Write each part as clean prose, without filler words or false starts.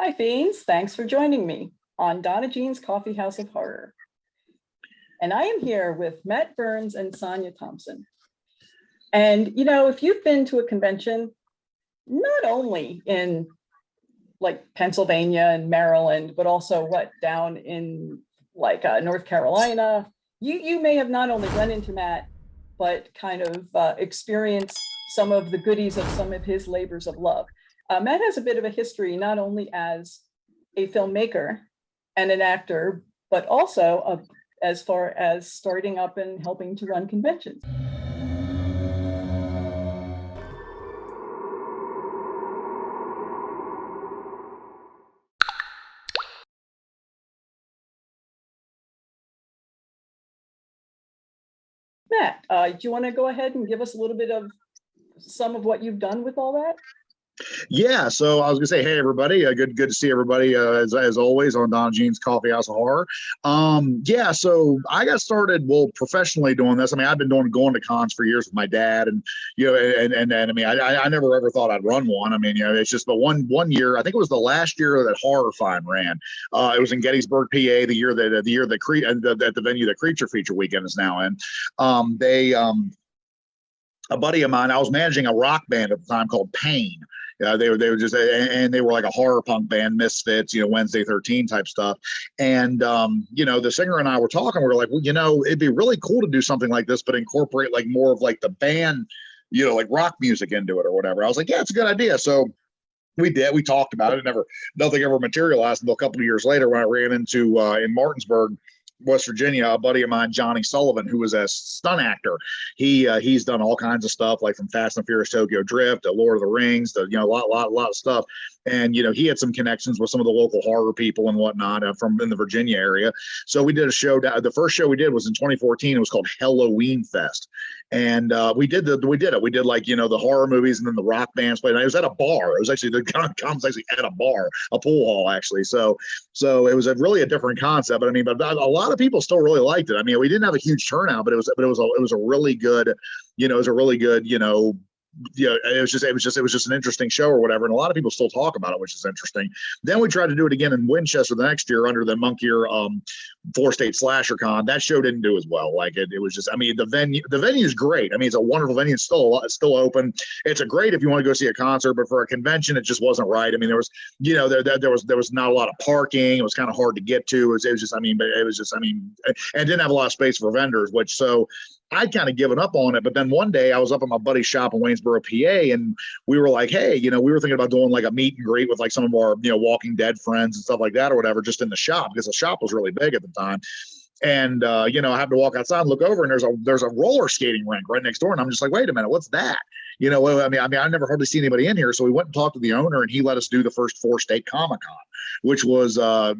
Hi, Fiends. Thanks for joining me on DonnaJean's Coffee House of Horror. And I am here with Matt Burns and Sonya Thompson. And, you know, if you've been to a convention, not only in like Pennsylvania and Maryland, but also down in like North Carolina, you may have not only run into Matt, but kind of experienced some of the goodies of some of his labors of love. Matt has a bit of a history, not only as a filmmaker and an actor, but also as far as starting up and helping to run conventions. Matt, do you want to go ahead and give us a little bit of some of what you've done with all that? Yeah, so I was gonna say, hey everybody, good to see everybody as always on DonnaJean's Coffee House of Horror. Yeah, so I got started professionally doing this. I mean, I've been going to cons for years with my dad, and you know, and I mean, I never ever thought I'd run one. I mean, you know, it's just, but one year, I think it was the last year that Horrorfine ran. It was in Gettysburg, PA, the year that at the venue that Creature Feature Weekend is now in. A buddy of mine, I was managing a rock band at the time called Pain. They were just, and they were like a horror punk band, Misfits, you know, Wednesday 13 type stuff. And, you know, the singer and I were talking, we were like, well, you know, it'd be really cool to do something like this, but incorporate like more of like the band, you know, like rock music into it or whatever. I was like, yeah, it's a good idea. So we did, we talked about it. Nothing ever materialized until a couple of years later when I ran into, in Martinsburg, West Virginia, a buddy of mine, Johnny Sullivan, who was a stunt actor. He's done all kinds of stuff, like from Fast and Furious Tokyo Drift to Lord of the Rings, to, you know, a lot of stuff. And, you know, he had some connections with some of the local horror people and whatnot from in the Virginia area. So we did a show. The first show we did was in 2014. It was called Halloween Fest. And we did it. We did like, you know, the horror movies and then the rock bands played. And it was at a bar. It was actually, the con was actually at a bar, a pool hall, actually. So it was really a different concept. But I mean, but a lot of people still really liked it. I mean, we didn't have a huge turnout, but it was a really good, you know, it was just an interesting show or whatever, and a lot of people still talk about it, which is interesting. Then we tried to do it again in Winchester the next year under the Monk Year 4-state slasher con. That show didn't do as well. Like it was just, I mean, the venue is great. I mean, it's a wonderful venue. It's still open. It's a great if you want to go see a concert, but for a convention, it just wasn't right. I mean, there was, you know, there was not a lot of parking. It was kind of hard to get to. It was just, I mean, and didn't have a lot of space for vendors, which so. I'd kind of given up on it, but then one day I was up at my buddy's shop in Waynesboro, PA, and we were like, hey, you know, we were thinking about doing like a meet and greet with like some of our, you know, Walking Dead friends and stuff like that or whatever, just in the shop, because the shop was really big at the time. And, you know, I have to walk outside and look over, and there's a roller skating rink right next door. And I'm just like, wait a minute, what's that? You know, I mean, I've never hardly seen anybody in here. So we went and talked to the owner, and he let us do the first 4-state Comic-Con, which was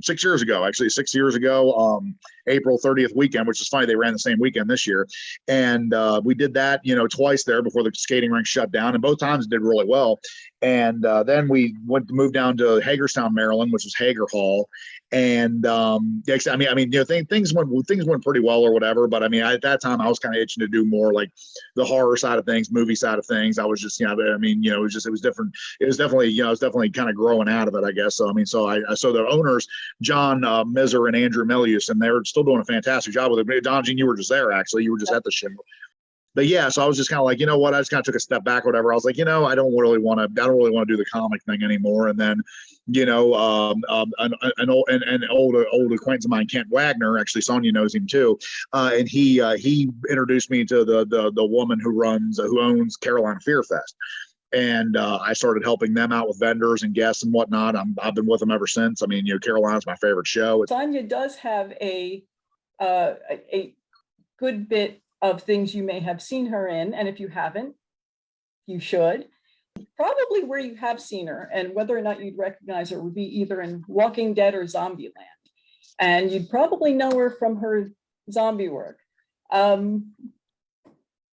6 years ago, actually 6 years ago, April 30th weekend, which is funny. They ran the same weekend this year. And we did that, you know, twice there before the skating rink shut down. And both times it did really well. And then we moved down to Hagerstown, Maryland, which was Hager Hall. And I mean, you know, things went pretty well or whatever. But I mean, at that time, I was kind of itching to do more like the horror side of things, movie side of things. I was just, you know, I mean, you know, it was different. It was definitely, you know, I was definitely kind of growing out of it, I guess. So I mean, so the owners, John Miser and Andrew Milius, and they're still doing a fantastic job with it. DonnaJean, you were just there, actually. You were just at the show. But yeah, so I was just kind of like, you know what? I just kind of took a step back or whatever. I was like, you know, I don't really want to do the comic thing anymore. And then, you know, an old acquaintance of mine, Kent Wagner, actually Sonya knows him too, and he introduced me to the woman who owns Carolina Fear Fest. And I started helping them out with vendors and guests and whatnot. I've been with them ever since. I mean, you know, Carolina's my favorite show. Sonya does have a good bit of things you may have seen her in, and if you haven't, you should. Probably where you have seen her and whether or not you'd recognize her would be either in Walking Dead or Zombieland. And you'd probably know her from her zombie work.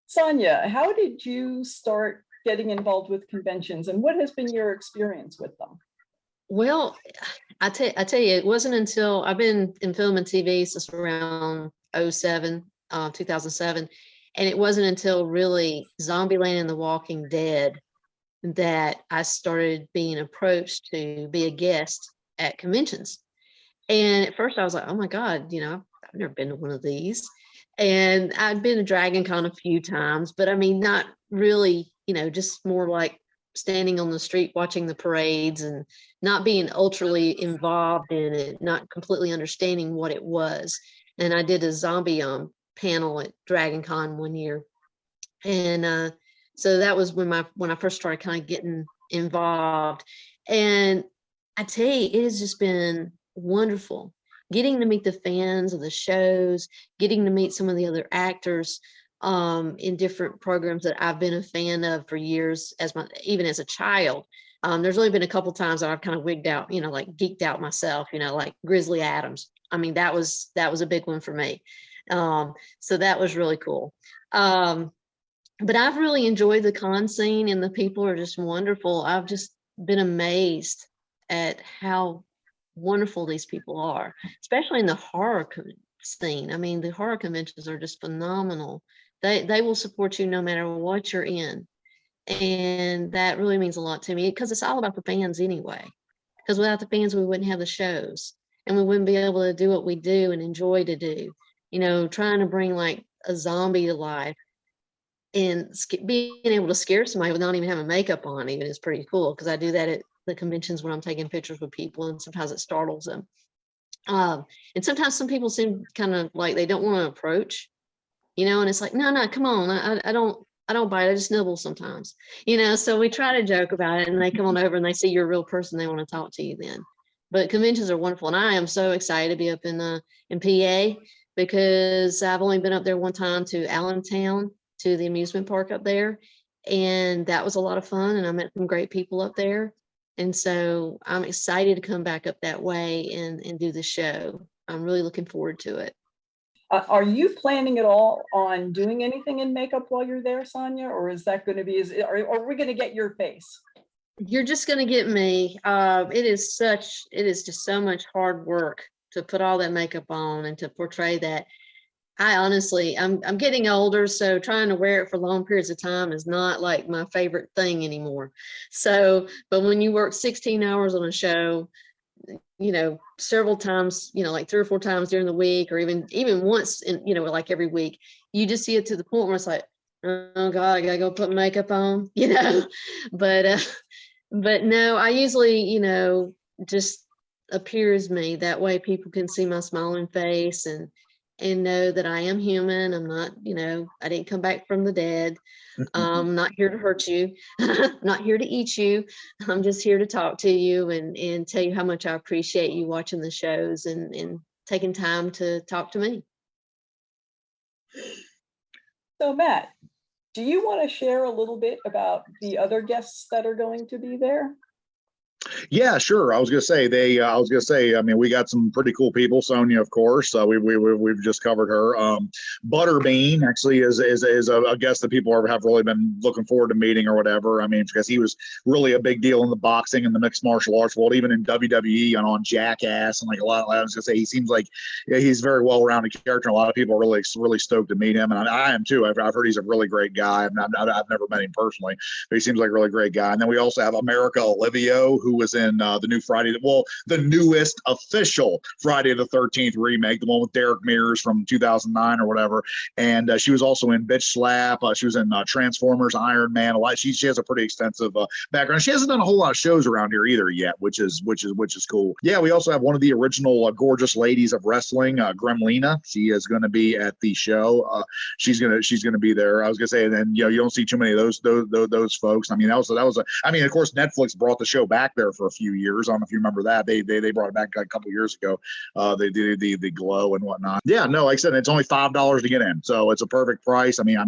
Sonya, how did you start getting involved with conventions, and what has been your experience with them? Well, I tell you, it wasn't until I've been in film and TV since around 2007, and it wasn't until really Zombieland and The Walking Dead that I started being approached to be a guest at conventions. And at first I was like, oh my God, I've never been to one of these. And I'd been to Dragon Con a few times, but I mean, not really, just more like standing on the street watching the parades and not being ultrally involved in it, not completely understanding what it was. And I did a zombie panel at Dragon Con one year. And so that was when I first started kind of getting involved. And I tell you, it has just been wonderful getting to meet the fans of the shows, getting to meet some of the other actors in different programs that I've been a fan of for years, even as a child. There's only been a couple times that I've kind of wigged out, like geeked out myself, like Grizzly Adams. I mean, that was a big one for me. So that was really cool. But I've really enjoyed the con scene, and the people are just wonderful. I've just been amazed at how wonderful these people are, especially in the horror scene. I mean, the horror conventions are just phenomenal. They will support you no matter what you're in. And that really means a lot to me, because it's all about the fans anyway. Because without the fans, we wouldn't have the shows, and we wouldn't be able to do what we do and enjoy to do. Trying to bring like a zombie to life and being able to scare somebody without even having makeup on even is pretty cool, because I do that at the conventions when I'm taking pictures with people, and sometimes it startles them. And sometimes some people seem kind of like they don't want to approach, and it's like, no, come on. I don't bite. I just nibble sometimes, so we try to joke about it, and they come on over and they see you're a real person. They want to talk to you then. But conventions are wonderful. And I am so excited to be up in PA, because I've only been up there one time to Allentown, to the amusement park up there. And that was a lot of fun. And I met some great people up there. And so I'm excited to come back up that way and do the show. I'm really looking forward to it. Are you planning at all on doing anything in makeup while you're there, Sonya? Or is that going to be, are we going to get your face? You're just going to get me. It is just so much hard work to put all that makeup on and to portray that. I honestly, I'm getting older, so trying to wear it for long periods of time is not like my favorite thing anymore. So, but when you work 16 hours on a show, several times, like 3 or 4 times during the week, or even once in, like every week, you just see it to the point where it's like, oh God, I gotta go put makeup on, but no, I usually, just appear as me. That way people can see my smiling face and know that I am human. I'm not, I didn't come back from the dead. I'm not here to hurt you. Not here to eat you. I'm just here to talk to you and tell you how much I appreciate you watching the shows and taking time to talk to me. So Matt, do you want to share a little bit about the other guests that are going to be there? Yeah, sure. I was gonna say I mean, we got some pretty cool people. Sonya, of course. We've just covered her. Butterbean actually is a guest that people have really been looking forward to meeting or whatever. I mean, because he was really a big deal in the boxing and the mixed martial arts world, even in WWE and on Jackass and like a lot. I was gonna say he seems like he's a very well-rounded character. A lot of people are really stoked to meet him, and I am too. I've heard he's a really great guy. I've never met him personally, but he seems like a really great guy. And then we also have America Olivio, who was in the newest official Friday the 13th remake, the one with Derek Mears from 2009 or whatever. And she was also in Bitch Slap. She was in Transformers, Iron Man. She has a pretty extensive background. She hasn't done a whole lot of shows around here either yet, which is cool. Yeah, we also have one of the original gorgeous ladies of wrestling, Gremlina. She is going to be at the show. She's gonna be there. I was gonna say, and then you don't see too many of those folks. I mean, of course, Netflix brought the show back there for a few years. I don't know if you remember that. They brought it back a couple of years ago. They did the glow and whatnot. Yeah, no, like I said, it's only $5 to get in, so it's a perfect price. Yeah,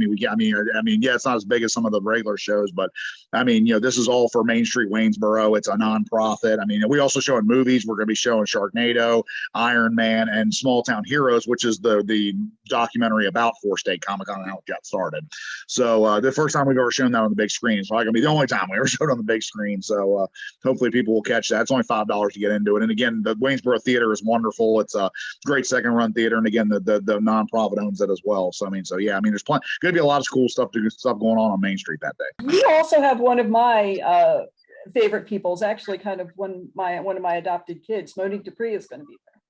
it's not as big as some of the regular shows, but I mean, this is all for Main Street Waynesboro. It's a nonprofit. I mean, we also showing movies. We're going to be showing Sharknado, Iron Man, and Small Town Heroes, which is the documentary about Four State Comic Con and how it got started. So the first time we've ever shown that on the big screen. It's probably going to be the only time we ever showed it on the big screen. So hopefully people will catch that. It's only $5 to get into it. And again, the Waynesboro Theater is wonderful. It's a great second run theater. And again, the nonprofit owns it as well. So, yeah, there's going to be a lot of cool stuff going on Main Street that day. You also have one of my favorite people's, actually kind of one of my adopted kids. Monique Dupree is going to be there.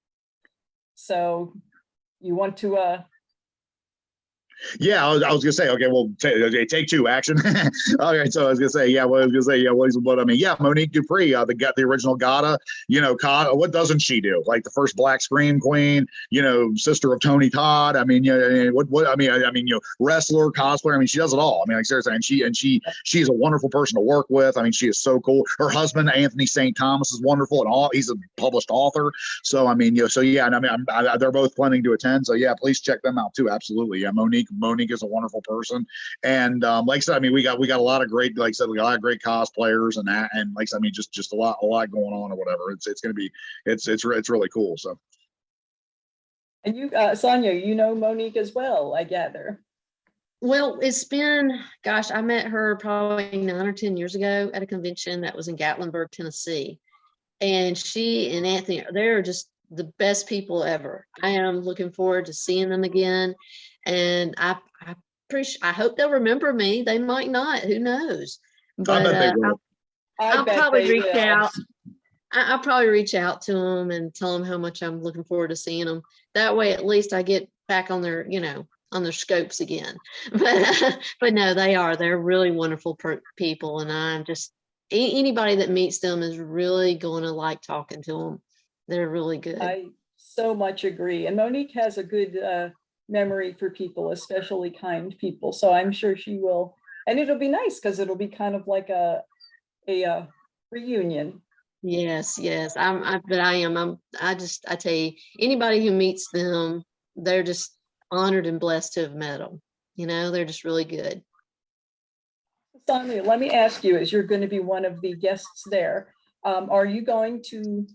So you want to yeah, I was gonna say, okay, well, take two, action. All right, so I was gonna say, Monique Dupree, the original Gata, what doesn't she do? Like the first Black Scream Queen, sister of Tony Todd. Wrestler, cosplayer. She does it all. Like seriously, and she's a wonderful person to work with. She is so cool. Her husband, Anthony St. Thomas, is wonderful, and he's a published author. So they're both planning to attend. So yeah, please check them out too. Absolutely, yeah, Monique is a wonderful person, and like I said, we got a lot of great, like I said, we got a lot of great cosplayers, and like I said, just a lot going on or whatever. It's going to be it's really cool. So, and you, Sonya, Monique as well, I gather. Well, it's been, gosh, I met her probably 9 or 10 years ago at a convention that was in Gatlinburg, Tennessee, and she and Anthony, they're just the best people ever. I am looking forward to seeing them again. And I hope they'll remember me. They might not. Who knows? But I'll probably reach out. I'll probably reach out to them and tell them how much I'm looking forward to seeing them. That way, at least I get back on their, on their scopes again. But no, they're really wonderful people, and I'm just anybody that meets them is really going to like talking to them. They're really good. I so much agree. And Monique has a good memory for people, especially kind people. So I'm sure she will, and it'll be nice because it'll be kind of like a reunion. Yes. I tell you, anybody who meets them, they're just honored and blessed to have met them. They're just really good. Sonya, let me ask you, as you're going to be one of the guests there, are you going to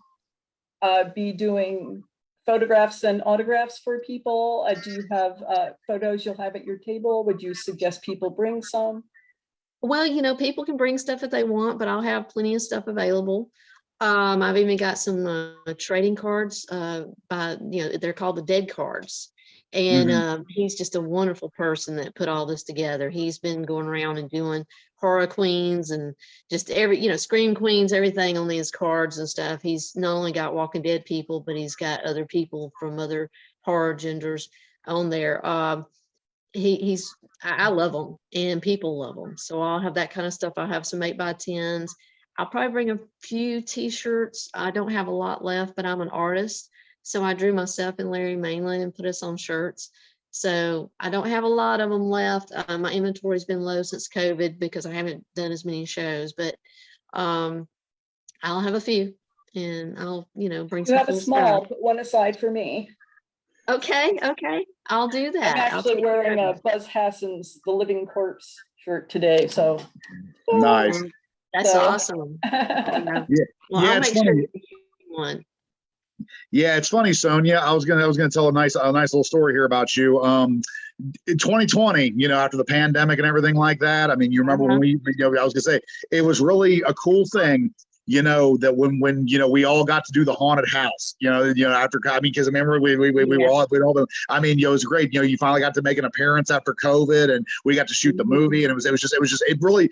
be doing photographs and autographs for people? Do you have photos you'll have at your table? Would you suggest people bring some? Well, people can bring stuff if they want, but I'll have plenty of stuff available. I've even got some trading cards they're called the dead cards. And he's just a wonderful person that put all this together. He's been going around and doing horror queens and just scream queens, everything on these cards and stuff. He's not only got Walking Dead people, but he's got other people from other horror genders on there. I love them, and people love them. So I'll have that kind of stuff. I'll have some 8x10s. I'll probably bring a few t-shirts. I don't have a lot left, but I'm an artist. So I drew myself and Larry mainly and put us on shirts. So I don't have a lot of them left. My inventory's been low since COVID because I haven't done as many shows, but I'll have a few, and I'll, bring some. You have a small, put one aside for me. Okay. I'll do that. I'm actually wearing a Buzz Hassan's The Living Corpse shirt today. So nice. That's awesome. Yeah. Well, I'll make sure to get one. Yeah, it's funny, Sonya. I was gonna tell a nice little story here about you. In 2020, after the pandemic and everything like that. You remember when I was gonna say it was really a cool thing. That when we all got to do the haunted house, after, because I remember we were all, it was great. You finally got to make an appearance after COVID, and we got to shoot the movie, and it really,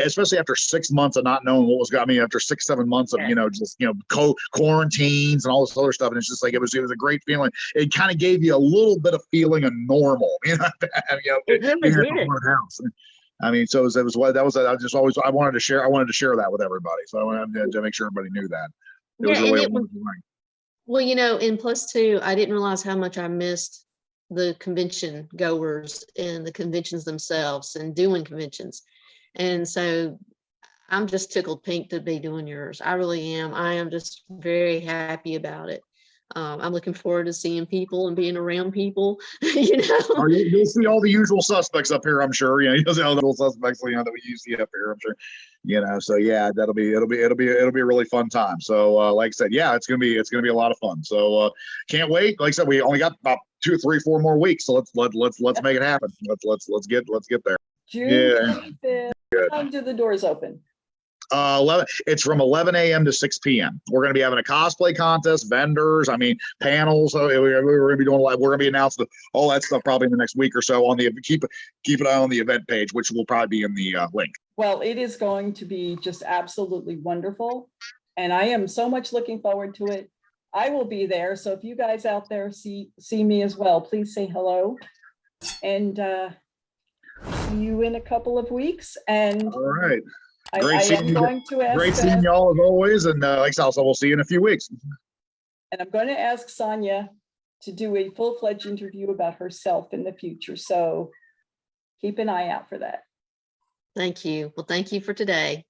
especially after 6 months of not knowing what was going, after 6-7 months of, quarantines and all this other stuff. And it's just like, it was a great feeling. It kind of gave you a little bit of feeling of normal, it really did. Haunted house. So it was what that was. I wanted to share that with everybody. So I wanted to make sure everybody knew that. It was really a wonderful thing. Well, and plus too, I didn't realize how much I missed the convention goers and the conventions themselves and doing conventions. And so I'm just tickled pink to be doing yours. I really am. I am just very happy about it. I'm looking forward to seeing people and being around people. You'll see all the usual suspects up here, I'm sure. You'll see all the usual suspects, that we usually see up here, I'm sure. So yeah, it'll be a really fun time. So like I said, yeah, it's gonna be a lot of fun. So can't wait. Like I said, we only got about 2, 3, 4 more weeks. So let's make it happen. Let's get there. June 25th. Time do the doors open? It's from 11 a.m. to 6 p.m. We're going to be having a cosplay contest, vendors, panels. So we're going to be doing we're going to be announcing all that stuff probably in the next week or so on the keep an eye on the event page, which will probably be in the link. Well, it is going to be just absolutely wonderful. And I am so much looking forward to it. I will be there. So if you guys out there see me as well, please say hello. And see you in a couple of weeks. And all right. I am going to ask. Great seeing y'all as always. And like I said, we'll see you in a few weeks. And I'm going to ask Sonya to do a full-fledged interview about herself in the future. So keep an eye out for that. Thank you. Well, thank you for today.